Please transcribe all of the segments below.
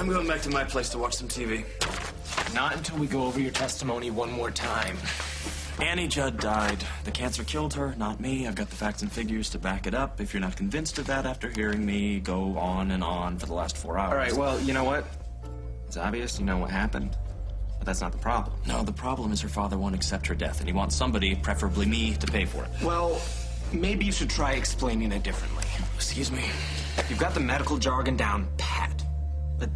I'm going back to my place to watch some TV. Not until we go over your testimony one more time. Annie Judd died. The cancer killed her, not me. I've got the facts and figures to back it up. If you're not convinced of that after hearing me go on and on for the last 4 hours. All right, well, you know what? It's obvious you know what happened, but that's not the problem. No, the problem is her father won't accept her death, and he wants somebody, preferably me, to pay for it. Well, maybe you should try explaining it differently. Excuse me? You've got the medical jargon down pat, but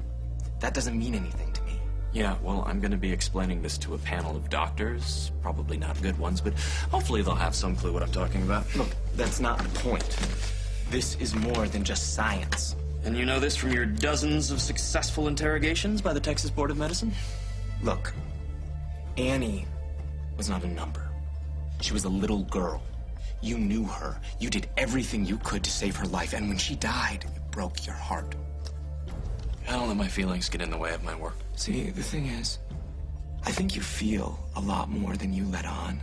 that doesn't mean anything to me. Yeah, well, I'm going to be explaining this to a panel of doctors. Probably not good ones, but hopefully they'll have some clue what I'm talking about. Look, that's not the point. This is more than just science. And you know this from your dozens of successful interrogations by the Texas Board of Medicine? Look, Annie was not a number. She was a little girl. You knew her. You did everything you could to save her life, and when she died, it broke your heart. I don't let my feelings get in the way of my work. See, the thing is, I think you feel a lot more than you let on.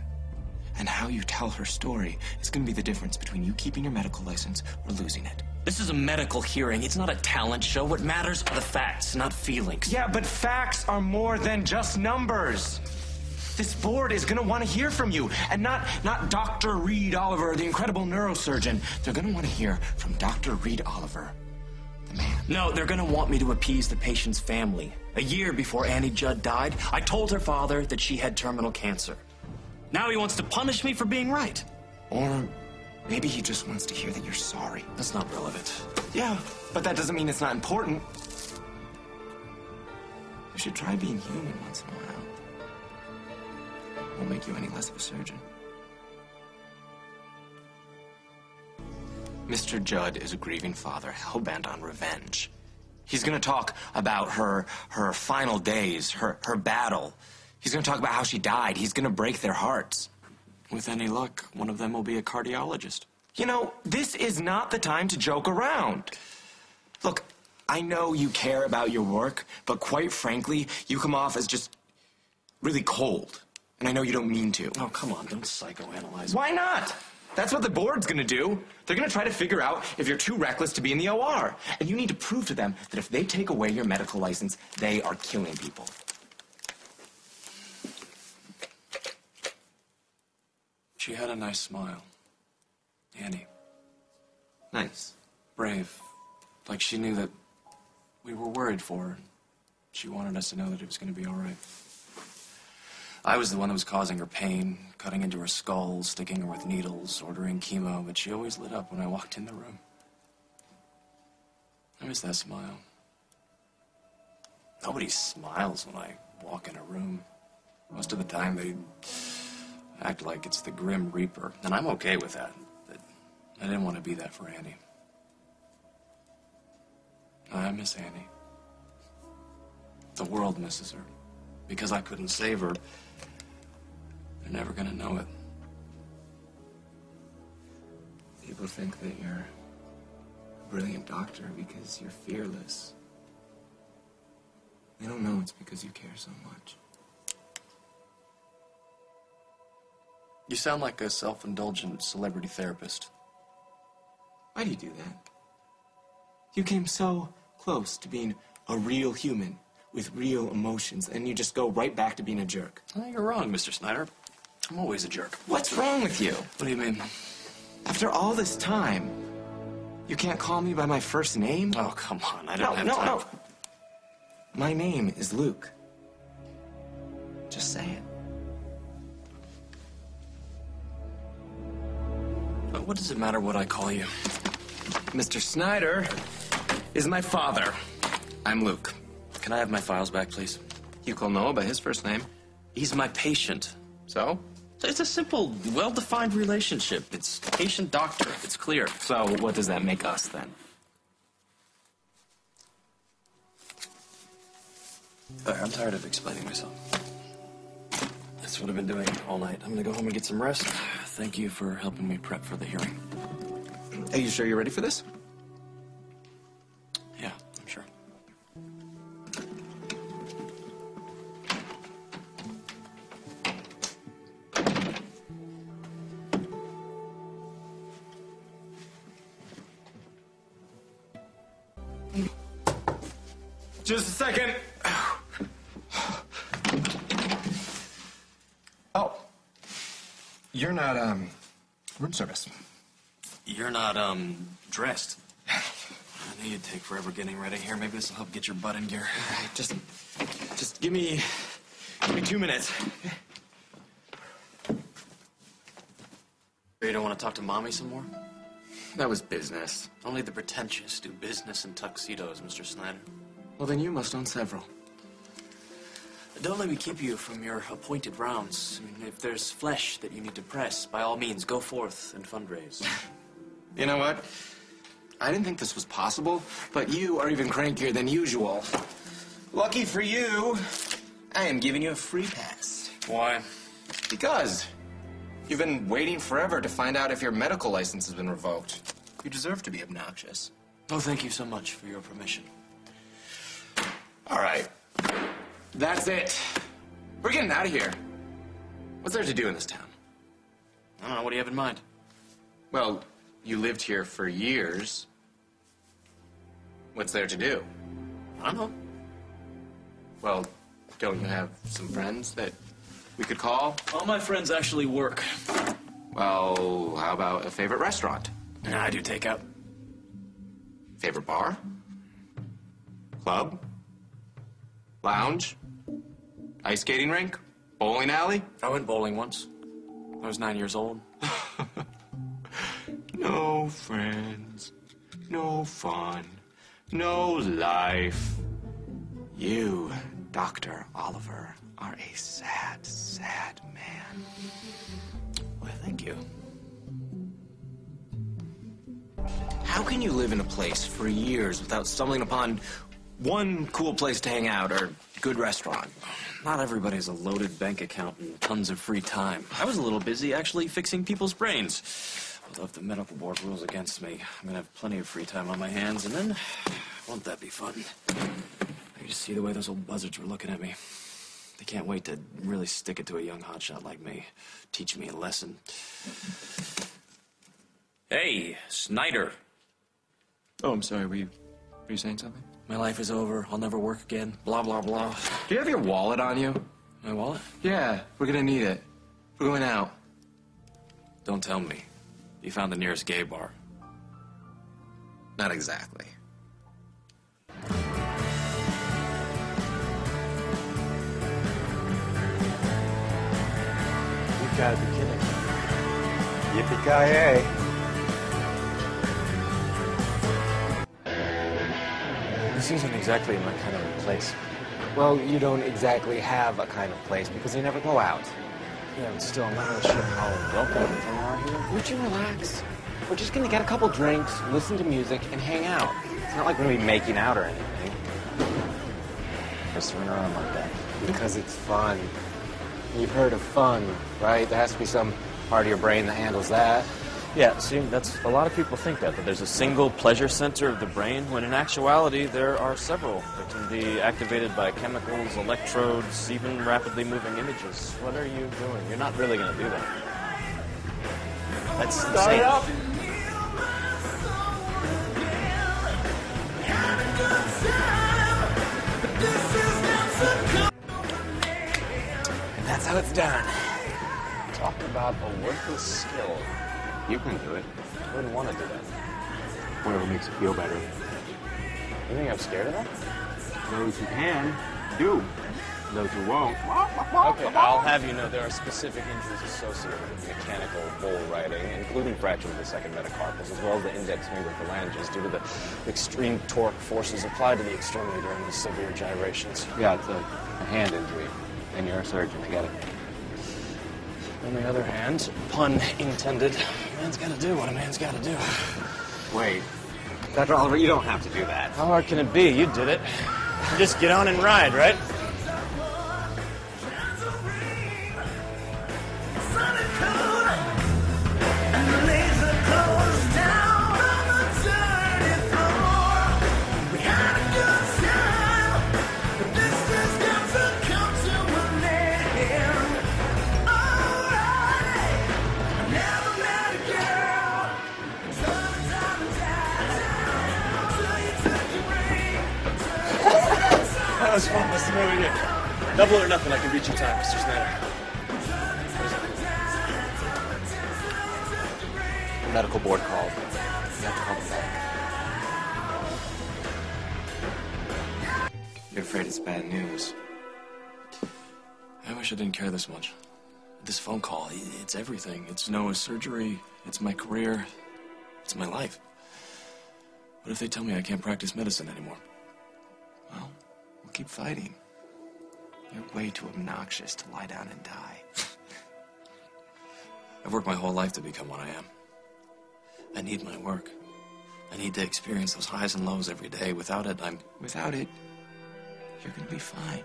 And how you tell her story is going to be the difference between you keeping your medical license or losing it. This is a medical hearing. It's not a talent show. What matters are the facts, not feelings. Yeah, but facts are more than just numbers. This board is going to want to hear from you, and not Dr. Reed Oliver, the incredible neurosurgeon. They're going to want to hear from Dr. Reed Oliver, the man. No, they're going to want me to appease the patient's family. A year before Annie Judd died, I told her father that she had terminal cancer. Now he wants to punish me for being right. Or maybe he just wants to hear that you're sorry. That's not relevant. Yeah, but that doesn't mean it's not important. You should try being human once in a while. Won't make you any less of a surgeon. Mr. Judd is a grieving father, hell-bent on revenge. He's gonna talk about her final days, her battle. He's gonna talk about how she died. He's gonna break their hearts. With any luck, one of them will be a cardiologist. You know, this is not the time to joke around. Look, I know you care about your work, but quite frankly, you come off as just really cold. And I know you don't mean to. Oh, come on, don't psychoanalyze me. Why not? That's what the board's gonna do. They're gonna try to figure out if you're too reckless to be in the OR. And you need to prove to them that if they take away your medical license, they are killing people. She had a nice smile. Annie. Nice. Brave. Like she knew that we were worried for her. She wanted us to know that it was going to be all right. I was the one that was causing her pain, cutting into her skull, sticking her with needles, ordering chemo, but she always lit up when I walked in the room. I miss that smile. Nobody smiles when I walk in a room. Most of the time, they act like it's the Grim Reaper, and I'm okay with that. But I didn't want to be that for Annie. I miss Annie. The world misses her. Because I couldn't save her, they're never gonna know it. People think that you're a brilliant doctor because you're fearless. They don't know it's because you care so much. You sound like a self-indulgent celebrity therapist. Why do you do that? You came so close to being a real human with real emotions, and you just go right back to being a jerk. Oh, you're wrong, Mr. Snyder. I'm always a jerk. What's wrong with you? What do you mean? After all this time, you can't call me by my first name? Oh, come on. I don't have time. No. My name is Luke. Just say it. But what does it matter what I call you? Mr. Snyder is my father. I'm Luke. Can I have my files back, please? You call Noah by his first name. He's my patient. So? It's a simple, well-defined relationship. It's patient-doctor. It's clear. So what does that make us, then? I'm tired of explaining myself. That's what I've been doing all night. I'm gonna go home and get some rest. Thank you for helping me prep for the hearing. Are you sure you're ready for this? Yeah, I'm sure. Just a second. Oh. You're not, room service. You're not, dressed. I knew you'd take forever getting ready here. Maybe this will help get your butt in gear. All right, just give me 2 minutes. You don't want to talk to Mommy some more? That was business. Only the pretentious do business in tuxedos, Mr. Snyder. Well, then you must own several. Don't let me keep you from your appointed rounds. I mean, if there's flesh that you need to press, by all means, go forth and fundraise. You know what? I didn't think this was possible, but you are even crankier than usual. Lucky for you, I am giving you a free pass. Why? Because you've been waiting forever to find out if your medical license has been revoked. You deserve to be obnoxious. Oh, thank you so much for your permission. All right. That's it. We're getting out of here. What's there to do in this town? I don't know. What do you have in mind? Well, you lived here for years. What's there to do? I don't know. Well, don't you have some friends that we could call? All my friends actually work. Well, how about a favorite restaurant? Yeah, I do takeout. Favorite bar? Club? Lounge? Ice skating rink? Bowling alley? I went bowling once. I was 9 years old. No friends, no fun, no life. You, Dr. Oliver, are a sad, sad man. Why, thank you. How can you live in a place for years without stumbling upon one cool place to hang out or good restaurant? Not everybody has a loaded bank account and tons of free time. I was a little busy actually fixing people's brains. Although if the medical board rules against me, I'm gonna have plenty of free time on my hands, and then, won't that be fun? I can just see the way those old buzzards were looking at me. They can't wait to really stick it to a young hotshot like me. Teach me a lesson. Hey, Snyder. Oh, I'm sorry, were you saying something? My life is over. I'll never work again. Blah, blah, blah. Do you have your wallet on you? My wallet? Yeah, we're gonna need it. We're going out. Don't tell me. You found the nearest gay bar. Not exactly. You've got to be kidding. Yippee-ki-yay. This isn't exactly my kind of place. Well, you don't exactly have a kind of place because you never go out. Yeah, but still, I'm not really sure how welcome they are here. Would you relax? We're just gonna get a couple drinks, listen to music, and hang out. It's not like we're gonna be making out or anything. Just run around like that. Because it's fun. You've heard of fun, right? There has to be some part of your brain that handles that. Yeah, see, that's a lot of people think that there's a single pleasure center of the brain, when in actuality there are several that can be activated by chemicals, electrodes, even rapidly moving images. What are you doing? You're not really going to do that. That's insane. up. And that's how it's done. Talk about a worthless skill. You can do it. I wouldn't want to do that. Whatever makes you feel better. You think I'm scared of that? Those who can, do. Those who won't. Okay, I'll have you know there are specific injuries associated with mechanical bull riding, including fractures of the second metacarpals, as well as the index finger phalanges, due to the extreme torque forces applied to the extremity during these severe gyrations. Yeah, it's a hand injury. And you're a surgeon, I get it. On the other hand, pun intended, a man's got to do what a man's got to do. Wait. Dr. Oliver, you don't have to do that. How hard can it be? You did it. You just get on and ride, right? was fun. Nice to know you. Double or nothing, I can beat your time, Mr. Snyder. The medical board called. You have to call them back. You're afraid it's bad news. I wish I didn't care this much. This phone call, it's everything. It's Noah's surgery, it's my career, it's my life. What if they tell me I can't practice medicine anymore? Well, we'll keep fighting. You're way too obnoxious to lie down and die. I've worked my whole life to become what I am. I need my work. I need to experience those highs and lows every day. Without it, you're gonna be fine.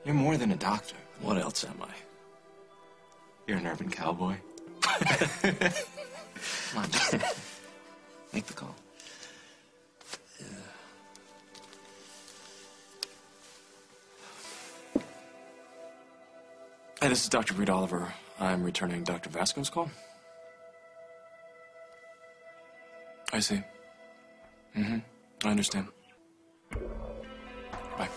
You're more than a doctor. What else am I? You're an urban cowboy. Come on, just make the call. Hey, this is Dr. Reed Oliver. I'm returning Dr. Vasco's call. I see. I understand. Bye.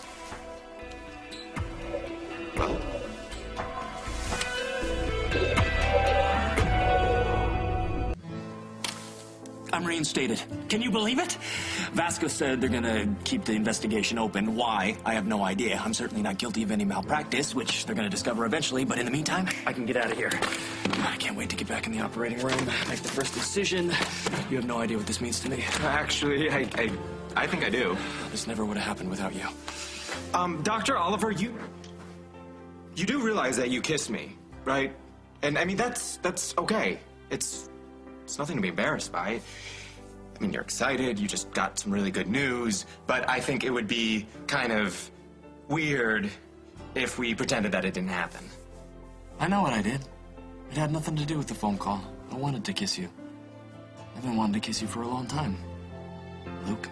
I'm reinstated. Can you believe it? Vasco said they're gonna keep the investigation open. Why? I have no idea. I'm certainly not guilty of any malpractice, which they're gonna discover eventually, but in the meantime, I can get out of here. I can't wait to get back in the operating room, make the first incision. You have no idea what this means to me. Actually, I think I do. This never would have happened without you. Dr. Oliver, you do realize that you kissed me, right? And I mean, that's okay. It's nothing to be embarrassed by. I mean, you're excited, you just got some really good news, but I think it would be kind of weird if we pretended that it didn't happen. I know what I did. It had nothing to do with the phone call. I wanted to kiss you. I've been wanting to kiss you for a long time. Luke.